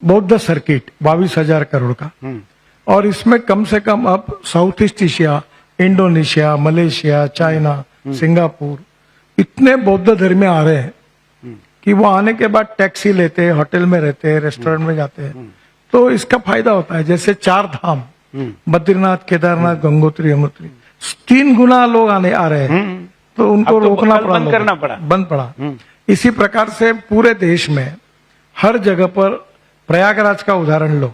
बौद्ध सर्किट 22,000 करोड़ का, और इसमें कम से कम अब south east Asia, Indonesia, Malaysia, China, Singapore, इतने बौद्ध धर्मी आ रहे हैं कि वो आने के बाद टैक्सी लेते हैं, होटल में रहते हैं, रेस्टोरेंट में जाते हैं, तो इसका फायदा होता है। जैसे 4 धाम, बद्रीनाथ, केदारनाथ, गंगोत्री, यमुनोत्री, 3 गुना लोग आ रहे हैं, तो उनको रोकना पड़ा, बंद पड़ा। इसी प्रकार से पूरे देश में हर जगह पर, प्रयागराज का उदाहरण लो,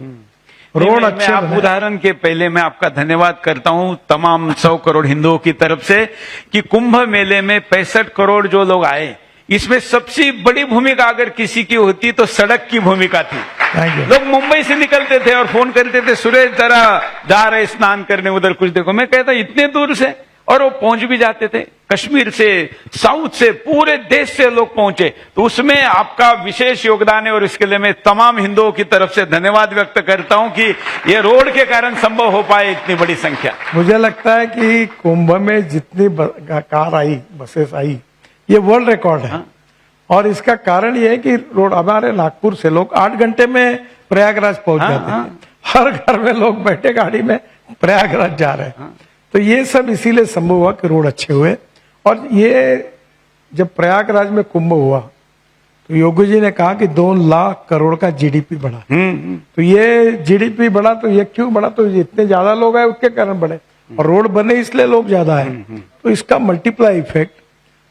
रोड अच्छे आप उदाहरण के पहले मैं आपका धन्यवाद करता हूं तमाम 100 करोड़ हिंदुओं की तरफ से कि कुंभ मेले में 65 करोड़ जो लोग आए, इसमें सबसे बड़ी भूमिका अगर किसी की होती तो सड़क की भूमिका थी। लोग मुंबई से निकलते थे और फोन करते थे, सुरेश जरा जा रहे स्नान करने, उधर कुछ देखो। मैं कहता इतने दूर से, और वो पहुंच भी जाते थे। कश्मीर से, साउथ से, पूरे देश से लोग पहुंचे, तो उसमें आपका विशेष योगदान है और इसके लिए मैं तमाम हिंदुओं की तरफ से धन्यवाद व्यक्त करता हूं कि ये रोड के कारण संभव हो पाए इतनी बड़ी संख्या। मुझे लगता है कि कुंभ में जितनी कार आई, बसेस आई, ये वर्ल्ड रिकॉर्ड है। और इसका कारण ये है कि रोड, हमारे नागपुर से लोग 8 घंटे में प्रयागराज पहुंच जाते हैं। हर घर में लोग बैठे गाड़ी में प्रयागराज जा रहे हैं। तो ये सब इसीलिए संभव हुआ कि रोड अच्छे हुए। और ये जब प्रयागराज में कुंभ हुआ तो योगी जी ने कहा कि 2 लाख करोड़ का जीडीपी बढ़ा। तो ये जीडीपी बढ़ा, तो ये क्यों बढ़ा? तो इतने ज्यादा लोग आए उसके कारण बढ़े, और रोड बने इसलिए लोग ज्यादा आए। तो इसका मल्टीप्लाई इफेक्ट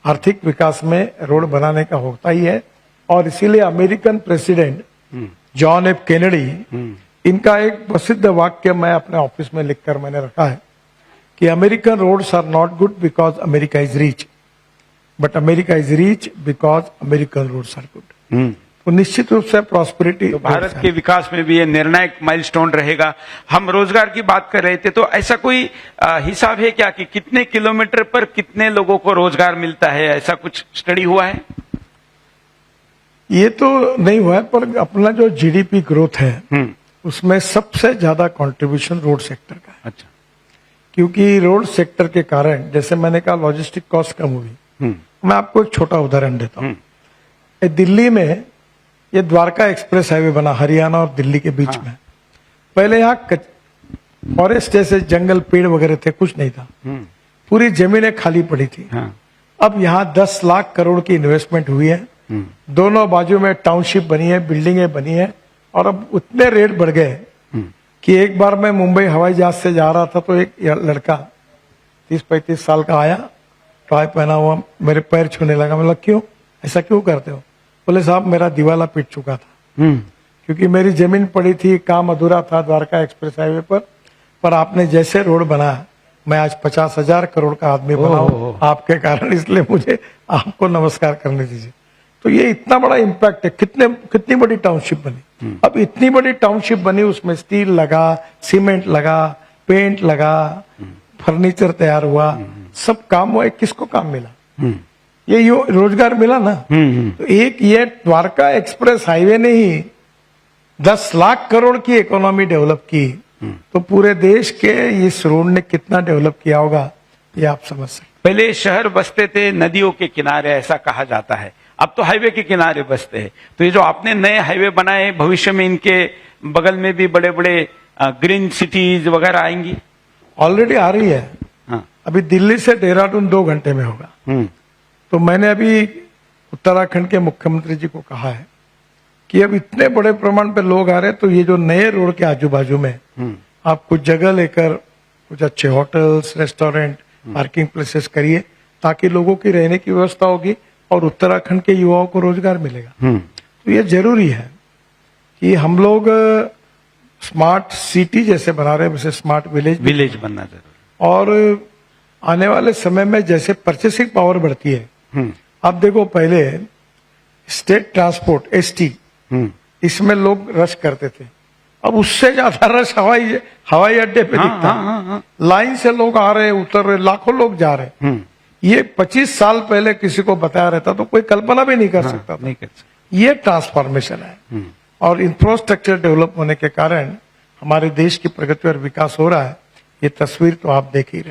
आर्थिक विकास में रोड बनाने का होता ही है। और इसीलिए American president John F Kennedy, इनका एक प्रसिद्ध वाक्य मैं अपने ऑफिस में लिखकर मैंने रखा है कि American roads are not good because America is rich, but America is rich because American roads are good. तो निश्चित रूप से प्रॉस्पेरिटी, तो भारत के विकास में भी ये निर्णायक माइलस्टोन रहेगा। हम रोजगार की बात कर रहे थे, तो ऐसा कोई हिसाब है क्या कि कितने किलोमीटर पर कितने लोगों को रोजगार मिलता है? ऐसा कुछ स्टडी हुआ है? ये तो नहीं हुआ है, पर अपना जो जीडीपी ग्रोथ है उसमें सबसे ज्यादा कंट्रीब्यूशन रोड सेक्टर का है। अच्छा। क्योंकि रोड सेक्टर के कारण, जैसे मैंने कहा, लॉजिस्टिक कॉस्ट कम हुई। मैं आपको एक छोटा उदाहरण देता हूँ। दिल्ली में ये द्वारका एक्सप्रेस हाईवे बना, हरियाणा और दिल्ली के बीच में। पहले यहाँ फॉरेस्ट जैसे जंगल, पेड़ वगैरह थे, कुछ नहीं था, पूरी जमीनें खाली पड़ी थी। अब यहाँ 10 लाख करोड़ की इन्वेस्टमेंट हुई है, दोनों बाजू में टाउनशिप बनी है, बिल्डिंगें बनी है, और अब उतने रेट बढ़ गए कि एक बार मैं मुंबई हवाई जहाज से जा रहा था तो एक लड़का 30-35 साल का आया, टाई पहना हुआ, मेरे पैर छूने लगा। मतलब क्यों, ऐसा क्यों करते हो? बोले साहब मेरा दिवाला पिट चुका था, क्योंकि मेरी जमीन पड़ी थी, काम अधूरा था द्वारका एक्सप्रेस हाईवे पर आपने जैसे रोड बनाया, मैं आज 50,000 करोड़ का आदमी बना हूं आपके कारण, इसलिए मुझे आपको नमस्कार करने दीजिए। तो ये इतना बड़ा इम्पैक्ट है। कितनी बड़ी टाउनशिप बनी। अब इतनी बड़ी टाउनशिप बनी, उसमें स्टील लगा, सीमेंट लगा, पेंट लगा, फर्नीचर तैयार हुआ, सब काम हुआ। किसको काम मिला? ये रोजगार मिला ना। तो एक ये द्वारका एक्सप्रेस हाईवे ने ही 10 लाख करोड़ की इकोनॉमी डेवलप की, तो पूरे देश के इस रोड ने कितना डेवलप किया होगा ये आप समझ सकते। पहले शहर बसते थे नदियों के किनारे, ऐसा कहा जाता है, अब तो हाईवे के किनारे बसते हैं। तो ये जो आपने नए हाईवे बनाए, भविष्य में इनके बगल में भी बड़े बड़े ग्रीन सिटीज वगैरह आएंगी? ऑलरेडी आ रही है। अभी दिल्ली से देहरादून 2 घंटे में होगा। तो मैंने अभी उत्तराखंड के मुख्यमंत्री जी को कहा है कि अब इतने बड़े प्रमाण पे लोग आ रहे हैं, तो ये जो नए रोड के आजू बाजू में आप कुछ जगह लेकर कुछ अच्छे होटल्स, रेस्टोरेंट, पार्किंग प्लेसेस करिए, ताकि लोगों की रहने की व्यवस्था होगी और उत्तराखंड के युवाओं को रोजगार मिलेगा। तो ये जरूरी है कि हम लोग स्मार्ट सिटी जैसे बना रहे हैं, वैसे स्मार्ट विलेज बनना जरूरी। और आने वाले समय में जैसे परचेसिंग पावर बढ़ती है, आप देखो पहले स्टेट ट्रांसपोर्ट एसटी, इसमें लोग रश करते थे, अब उससे ज्यादा रश हवाई अड्डे पे दिखता है। लाइन से लोग आ रहे, उतर रहे, लाखों लोग जा रहे। ये 25 साल पहले किसी को बताया रहता तो कोई कल्पना भी नहीं कर सकता था। ये ट्रांसफॉर्मेशन है, और इंफ्रास्ट्रक्चर डेवलप होने के कारण हमारे देश की प्रगति और विकास हो रहा है। ये तस्वीर तो आप देख ही रहे।